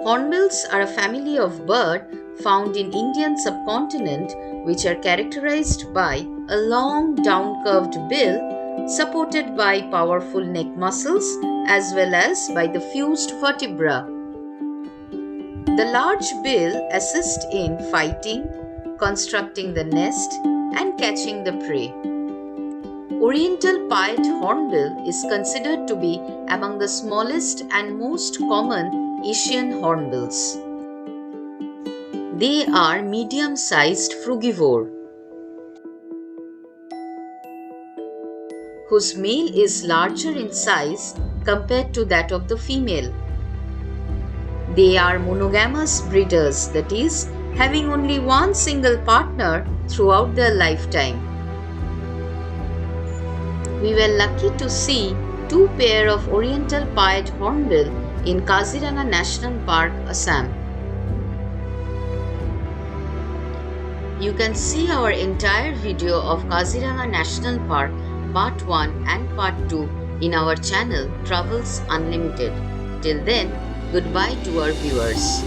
Hornbills are a family of bird found in Indian subcontinent which are characterized by a long down-curved bill supported by powerful neck muscles as well as by the fused vertebra. The large bill assists in fighting, constructing the nest, and catching the prey. Oriental pied hornbill is considered to be among the smallest and most common Asian hornbills. They are medium-sized frugivore, whose male is larger in size compared to that of the female. They are monogamous breeders, that is, having only one single partner throughout their lifetime. We were lucky to see two pairs of Oriental pied hornbill in Kaziranga National Park, Assam. You can see our entire video of Kaziranga National Park Part 1 and Part 2 in our channel Travels Unlimited. Till then, goodbye to our viewers.